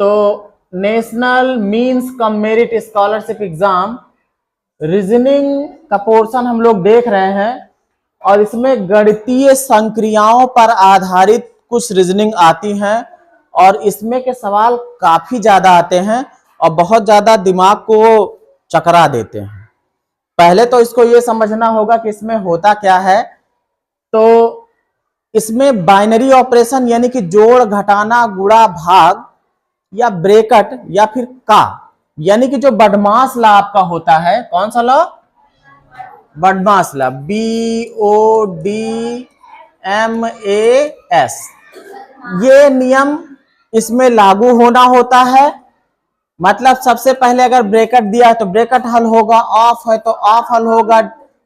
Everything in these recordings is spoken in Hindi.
तो national means cum merit scholarship exam reasoning का पोर्शन हम लोग देख रहे हैं और इसमें गणितीय संक्रियाओं पर आधारित कुछ रीजनिंग आती हैं और इसमें के सवाल काफी ज्यादा आते हैं और बहुत ज्यादा दिमाग को चकरा देते हैं। पहले तो इसको ये समझना होगा कि इसमें होता क्या है। तो इसमें बाइनरी ऑपरेशन यानी कि जोड़, घटाना, गुणा, भाग या ब्रैकेट या फिर का यानी कि जो बदमाश ला आपका होता है, कौन सा ला? बदमाश ला, BODMAS, ये नियम इसमें लागू होना होता है। मतलब सबसे पहले अगर ब्रैकेट दिया है तो ब्रैकेट हल होगा, ऑफ है तो ऑफ हल होगा,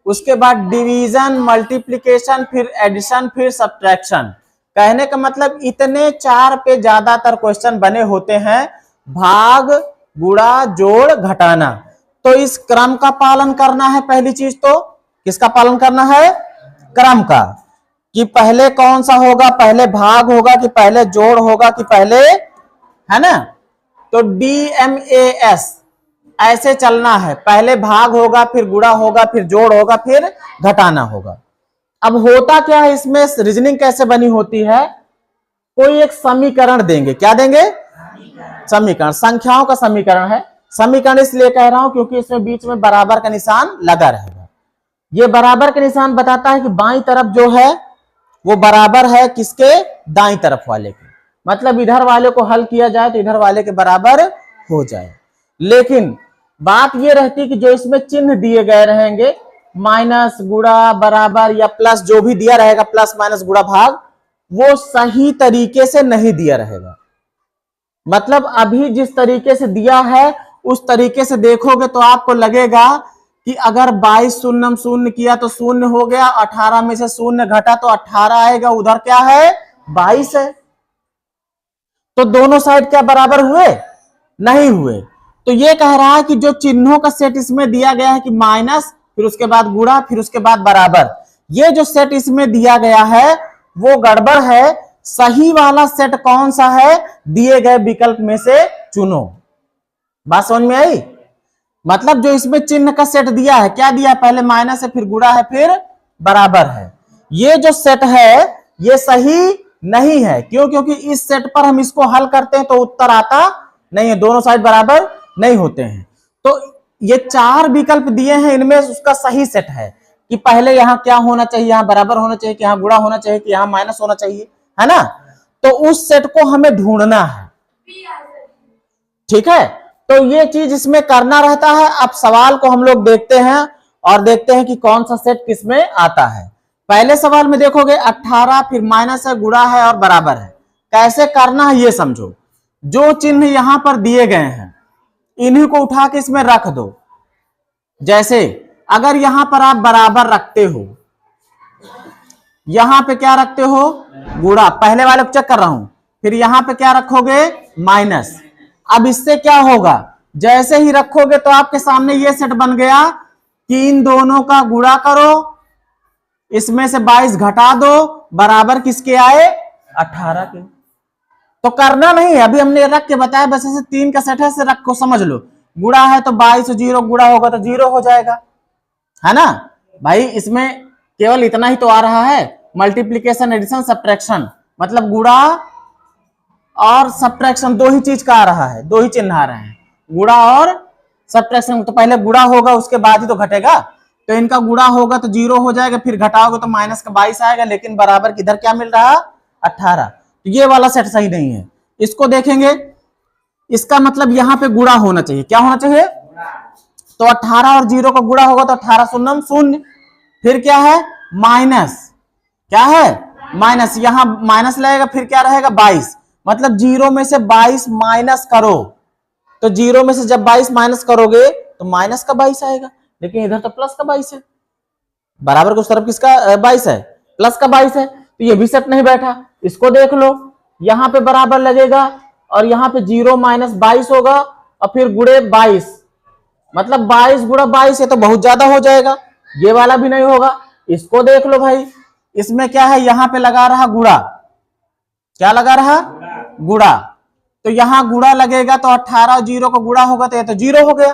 उसके बाद डिवीजन, मल्टीप्लिकेशन, फिर एडिशन, फिर सब्ट्रैक्शन। कहने का मतलब इतने 4 पे ज्यादातर क्वेश्चन बने होते हैं, भाग, गुणा, जोड़, घटाना। तो इस क्रम का पालन करना है। पहली चीज तो किसका पालन करना है? क्रम का, कि पहले कौन सा होगा, पहले भाग होगा कि पहले जोड़ होगा कि पहले, है ना। तो DMAS ऐसे चलना है, पहले भाग होगा, फिर गुणा होगा, फिर जोड़ होगा, फिर घटाना होगा। अब होता क्या है इसमें, रीजनिंग कैसे बनी होती है? कोई एक समीकरण देंगे, क्या देंगे? समीकरण, संख्याओं का समीकरण है। समीकरण इसलिए कह रहा हूं क्योंकि इसमें बीच में बराबर का निशान लगा रहेगा। ये बराबर का निशान बताता है कि बाईं तरफ जो है वो बराबर है किसके? दाईं तरफ वाले के। मतलब इधर वाले को हल किया जाए तो इधर वाले के बराबर हो जाए। लेकिन बात ये रहती कि जो इसमें चिन्ह दिए गए रहेंगे, माइनस, गुणा, बराबर या प्लस, जो भी दिया रहेगा, प्लस, माइनस, गुणा, भाग, वो सही तरीके से नहीं दिया रहेगा। मतलब अभी जिस तरीके से दिया है उस तरीके से देखोगे तो आपको लगेगा कि अगर 22 शून्य शून्य किया तो शून्य हो गया, 18 में से शून्य घटा तो 18 आएगा, उधर क्या है? 22 है। तो दोनों साइड क्या बराबर हुए? नहीं हुए। तो ये कह रहा है कि जो चिन्हों का सेट इसमें दिया गया है कि माइनस, फिर उसके बाद गुणा, फिर उसके बाद बराबर, ये जो सेट इसमें दिया गया है वो गड़बड़ है। सही वाला सेट कौन सा है? दिए गए विकल्प में से चुनो। बात समझ में आई? मतलब जो इसमें चिन्ह का सेट दिया है, क्या दिया? पहले माइनस है, फिर गुणा है, फिर बराबर है। ये जो सेट है ये सही नहीं है। क्यों? क्योंकि इस सेट पर हम इसको हल करते हैं तो उत्तर आता नहीं है, दोनों साइड बराबर नहीं होते हैं। तो ये 4 विकल्प दिए हैं, इनमें उसका सही सेट है कि पहले यहां क्या होना चाहिए, यहां बराबर होना चाहिए, कि यहां गुणा होना चाहिए, कि यहां माइनस होना चाहिए, है ना। तो उस सेट को हमें ढूंढना है, ठीक है। तो ये चीज इसमें करना रहता है। अब सवाल को हम लोग देखते हैं और देखते हैं कि कौन सा सेट किसमें आता है। पहले सवाल में देखोगे 18, फिर माइनस है, गुणा है और बराबर है। कैसे करना है ये समझो। जो चिन्ह यहां पर दिए गए हैं इन्हीं को उठा के इसमें रख दो। जैसे अगर यहां पर आप बराबर रखते हो, यहां पे क्या रखते हो? गुणा, पहले वाले को चेक कर रहा हूं। फिर यहां पे क्या रखोगे? माइनस। अब इससे क्या होगा? जैसे ही रखोगे तो आपके सामने ये सेट बन गया कि इन दोनों का गुणा करो, इसमें से 22 घटा दो, बराबर किसके आए? 18 के। तो करना नहीं है, अभी हमने रख के बताया, बस ऐसे 3 का सेट है, से रख को समझ लो। गुणा है तो 22 और 0 गुणा होगा तो 0 हो जाएगा, है ना भाई। इसमें केवल इतना ही तो आ रहा है, मल्टीप्लीकेशन, एडिशन, सब्ट्रैक्शन। मतलब गुणा और सब्ट्रैक्शन दो ही चीज का आ रहा है, दो ही चिन्ह आ रहे हैं, गुणा और सब्ट्रैक्शन। तो पहले गुणा होगा उसके बाद ही तो घटेगा। तो इनका गुणा होगा तो 0 हो जाएगा, फिर घटाओगे तो माइनस का 22 आएगा, लेकिन बराबर किधर क्या मिल रहा? 18। तो ये वाला सेट सही नहीं है। इसको देखेंगे, इसका मतलब यहां पे गुणा होना चाहिए। क्या होना चाहिए? तो 18 और 0 का गुणा होगा तो 18 शून्य शून्य, फिर क्या है? माइनस, क्या है? माइनस। यहां माइनस लगेगा, फिर क्या रहेगा? 22। मतलब 0 में से 22 माइनस करो, तो 0 में से जब 22 माइनस करोगे तो माइनस का 22 आएगा, लेकिन इधर तो प्लस का 22 है। बराबर को उस तरफ किसका 22 है? प्लस का 22 है। तो ये भी सेट नहीं बैठा। इसको देख लो, यहां पे बराबर लगेगा और यहां पे 0 माइनस 22 होगा और फिर गुणे 22, मतलब 22 गुणा 22 है तो बहुत ज्यादा हो जाएगा, ये वाला भी नहीं होगा। इसको देख लो भाई, इसमें क्या है? यहां पे लगा रहा गुणा, क्या लगा रहा? गुणा। तो यहां गुणा लगेगा तो 18 और 0 को गुणा होगा तो ये तो 0 हो गया।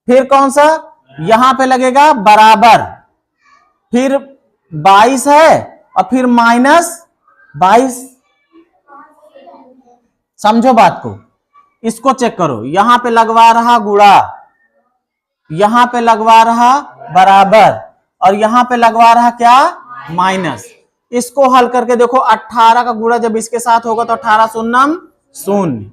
फिर कौन सा, यहां पे लगेगा बराबर, फिर 22 है और फिर -22। समझो बात को, इसको चेक करो, यहां पे लगवा रहा गुणा, यहां पे लगवा रहा बराबर और यहां पे लगवा रहा क्या, माइनस। इसको हल करके देखो, 18 का गुणा जब इसके साथ होगा तो 18 शून्यम 0,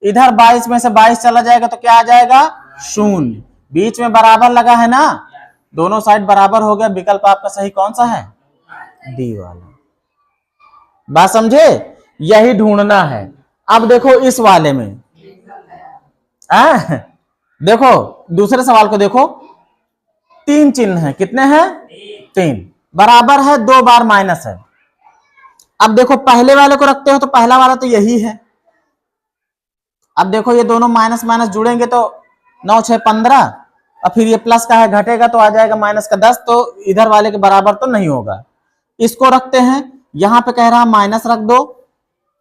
इधर 22 में से 22 चला जाएगा तो क्या आ जाएगा 0, बीच में बराबर लगा है ना, दोनों साइड बराबर हो गया। विकल्प आपका सही कौन सा है, डी वाला। बात समझे, यही ढूंढना है। अब देखो इस वाले में देखो दूसरे सवाल को देखो, 3 चिन्ह है, कितने हैं 3, बराबर है 2 बार माइनस है। अब देखो पहले वाले को रखते हो तो पहला वाला तो यही है। अब देखो ये दोनों माइनस माइनस जुड़ेंगे तो 9 6 15 और फिर ये प्लस का है, घटेगा तो आ जाएगा माइनस का 10, तो इधर वाले के बराबर तो नहीं होगा। इसको रखते हैं, यहां पे कह रहा माइनस रख दो,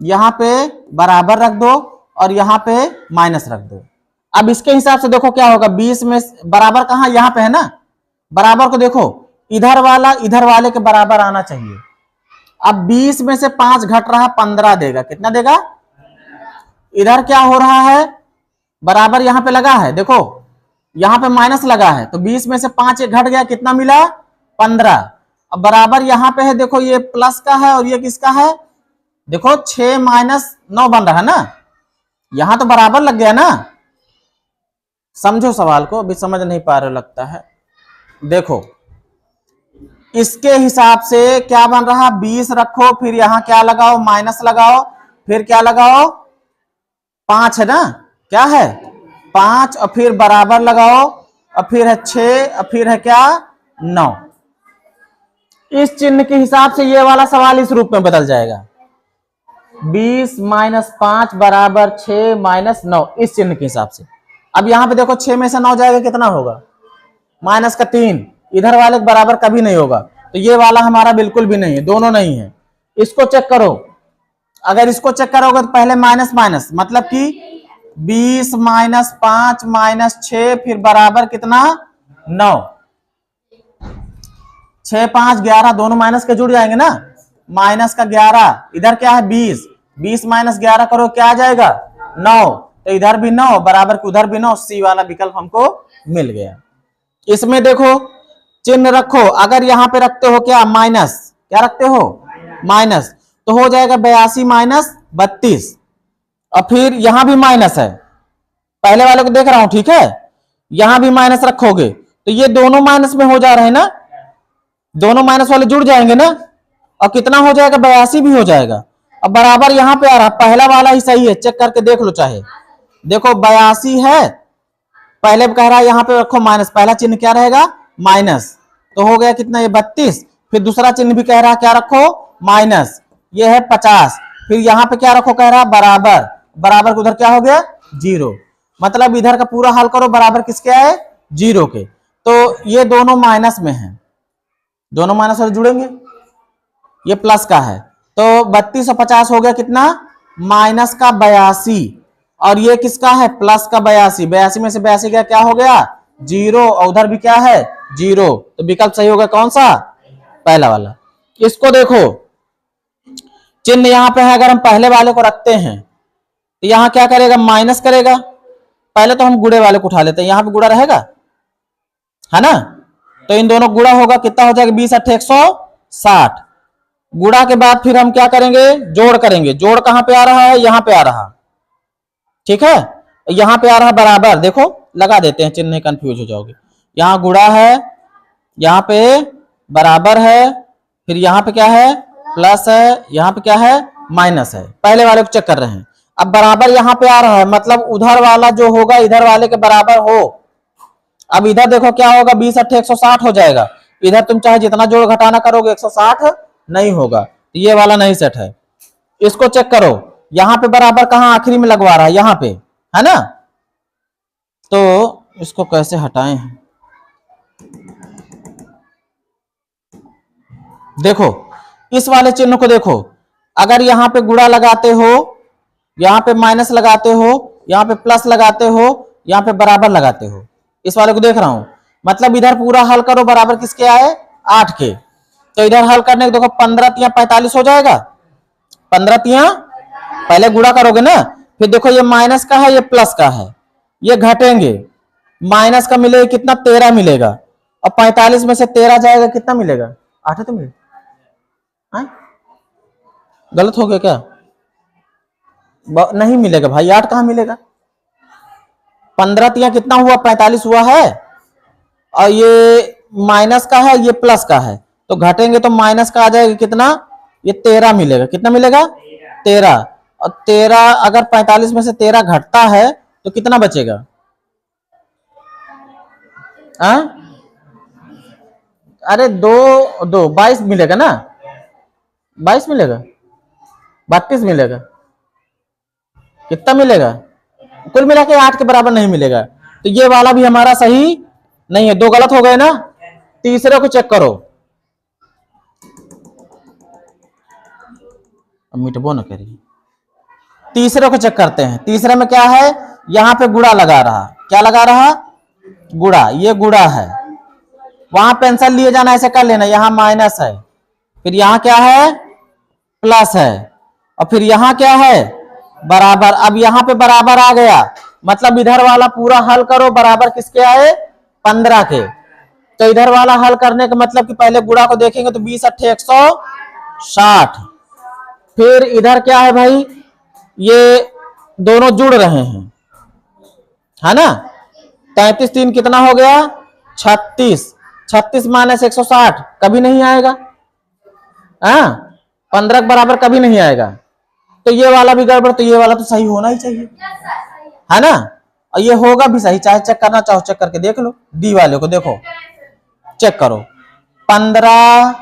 यहां पे बराबर रख दो और यहां पे माइनस रख दो। अब इसके हिसाब से देखो क्या होगा, 20 में बराबर कहां, यहां पे है ना, बराबर को देखो, इधर वाला इधर वाले के बराबर आना चाहिए। अब 20 में से 5 घट रहा, 15 देगा, कितना देगा, इधर क्या हो रहा है, बराबर यहां पे लगा है, देखो यहां पे माइनस लगा है तो 20 में से 5 घट गया, कितना मिला 15। अब बराबर यहां पे है, देखो ये प्लस का है और ये किसका है, देखो 6 - 9 बन रहा है ना, यहां तो बराबर लग गया ना। समझो सवाल को, अभी समझ नहीं पा रहे लगता है। देखो इसके हिसाब से क्या बन रहा, 20 रखो, फिर यहां क्या लगाओ, माइनस लगाओ, फिर क्या लगाओ 5 है ना, क्या है 5 और फिर बराबर लगाओ और फिर है 6 और फिर है क्या 9। इस चिन्ह के हिसाब से ये वाला सवाल इस रूप में बदल जाएगा, 20 - 5 बराबर 6 - 9, इस चिन्ह के हिसाब से। अब यहां पे देखो 6 में से 9 जाएगा, कितना होगा माइनस का 3, इधर वाले के बराबर कभी नहीं होगा, तो ये वाला हमारा बिल्कुल भी नहीं है, दोनों नहीं है। इसको चेक करो, अगर इसको चेक करोगे तो पहले माइनस माइनस, मतलब कि 20 - 5 - 6 फिर बराबर कितना 9, 6 5 11, दोनों माइनस के जुड़ जाएंगे ना, माइनस का 11, इधर क्या है 20, 20 - 11 करो क्या आ जाएगा 9, तो इधर भी 9 बराबर के उधर भी 9, सी वाला विकल्प हमको मिल गया। इसमें देखो चिन्ह रखो, अगर यहां पे रखते हो क्या माइनस, क्या रखते हो माइनस, तो हो जाएगा 82 - 32 और फिर यहां भी माइनस है, पहले वाले को देख रहा हूं ठीक है, यहां भी माइनस रखोगे तो ये दोनों माइनस में हो जा रहे हैं ना, दोनों माइनस वाले जुड़ जाएंगे ना, और कितना हो जाएगा 82 भी हो जाएगा। अब बराबर यहां पे आ रहा, पहला वाला ही सही है, चेक करके देख लो चाहे, देखो 82 है, पहले कह रहा है यहां पे रखो माइनस, पहला चिन्ह क्या रहेगा माइनस, तो हो गया कितना ये 32, फिर दूसरा चिन्ह भी कह रहा है क्या रखो माइनस, ये है 50, फिर यहां पे क्या रखो कह रहा है बराबर, बराबर उधर क्या हो गया 0, मतलब इधर का पूरा हल करो, बराबर किसके आए 0 के, तो ये दोनों माइनस में है, दोनों माइनस वाले जुड़ेंगे, ये प्लस का है, तो 32 और 50 हो गया कितना माइनस का 82, और ये किसका है प्लस का 82, 82 में से 82 गया क्या हो गया 0, और उधर भी क्या है 0, तो विकल्प सही होगा कौन सा पहला वाला। इसको देखो चिन्ह यहां पे है, अगर हम पहले वाले को रखते हैं तो यहां क्या करेगा माइनस करेगा, पहले तो हम गुड़े वाले को उठा लेते हैं, यहां पे गुड़ा रहेगा है ना, तो इन दोनों गुड़ा होगा, कितना हो जाएगा 20 8 160, गुड़ा के बाद फिर हम क्या करेंगे जोड़ करेंगे, जोड़ कहां पे आ रहा है यहां पे आ रहा, ठीक है, यहां पे आ रहा बराबर, देखो लगा देते हैं चिन्ह, कंफ्यूज हो जाओगे, यहां गुड़ा है, यहां पे बराबर है, फिर यहां पे क्या है प्लस है, यहां पे क्या है माइनस है, पहले वाले को चेक कर रहे हैं। अब बराबर यहां पे आ रहा है, मतलब उधर वाला जो होगा इधर वाले के बराबर हो, अब इधर देखो क्या होगा 20 8 160 हो जाएगा, इधर तुम चाहे जितना जोड़ घटाना करोगे 160 नहीं होगा, ये वाला नहीं सेट है। इसको चेक करो, यहां पे बराबर कहां आखिरी में लगवा रहा है यहां पे है ना, तो इसको कैसे हटाएं, देखो इस वाले चिन्ह को देखो, अगर यहां पे गुणा लगाते हो यहाँ पे माइनस लगाते हो, यहाँ पे प्लस लगाते हो, यहाँ पे बराबर लगाते हो। इस वाले को देख रहा हूं, मतलब इधर पूरा हल करो बराबर किसके आए 8 के, तो इधर हल करने को देखो 15 तिया 45 हो जाएगा। 15 तिया पहले गुणा करोगे ना, फिर देखो ये माइनस का है ये प्लस का है, ये घटेंगे, माइनस का मिलेगा कितना 13 मिलेगा, और 45 में से 13 जाएगा कितना मिलेगा 8 तो मिलेगा। गलत हो गया क्या? नहीं मिलेगा भाई, 8 कहां मिलेगा। 15 तिया कितना हुआ 45 हुआ है, और ये माइनस का है ये प्लस का है, तो घटेंगे तो माइनस का आ जाएगा कितना, ये 13 मिलेगा। कितना मिलेगा 13, और 13 अगर 45 में से 13 घटता है तो कितना बचेगा? अरे 22 मिलेगा ना, 22 मिलेगा, 32 मिलेगा, कितना मिलेगा? कुल मिला के 8 के बराबर नहीं मिलेगा, तो ये वाला भी हमारा सही नहीं है। 2 गलत हो गए ना। तीसरे को चेक करो, मिटबो ना करिए। तीसरे को चेक करते हैं। तीसरे में क्या है, यहां पे गुणा लगा रहा, क्या लगा रहा, गुणा, ये गुणा है। वहां पेंसिल लिए जाना, ऐसे कर लेना, यहां माइनस है, फिर यहां क्या है प्लस है, और फिर यहां क्या है बराबर। अब यहां पे बराबर आ गया, मतलब इधर वाला पूरा हल करो बराबर किसके आए 15 के। तो इधर वाला हल करने का मतलब कि पहले गुणा को देखेंगे तो 20 अट्ठे 160, फिर इधर क्या है भाई, ये दोनों जुड़ रहे हैं, है ना। 33 3 कितना हो गया 36, 36 माइनस 160 कभी नहीं आएगा, 15 के बराबर कभी नहीं आएगा, तो ये वाला भी गड़बड़, तो ये वाला तो सही होना ही चाहिए, है ना। और ये होगा भी सही, चाहे चेक करना चाहो चेक करके देख लो। डी वाले को देखो, चेक करो, 15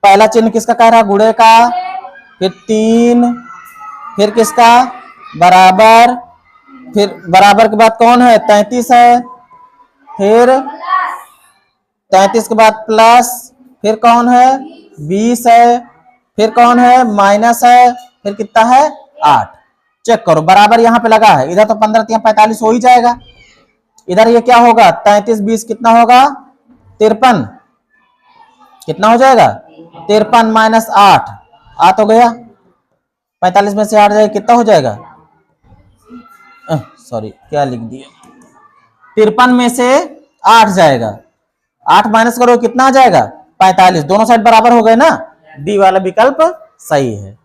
पहला चिन्ह किसका कह रहा गुणे का, फिर 3, फिर किसका बराबर, फिर बराबर के बाद कौन है 33 है, फिर 33 के बाद प्लस, फिर कौन है 20 है, फिर कौन है माइनस है, फिर कितना है 8। चेक करो बराबर यहां पे लगा है, इधर तो 15 3 45 हो ही जाएगा, इधर ये क्या होगा 33 20 कितना होगा 53, कितना हो जाएगा 53 माइनस 8, 8 हो गया, 45 में से 8 जाएगा कितना हो जाएगा, सॉरी क्या लिख दिया, 53 में से 8 जाएगा, 8 माइनस करो कितना आ जाएगा 45, दोनों साइड बराबर हो गए ना। डी वाला विकल्प सही है।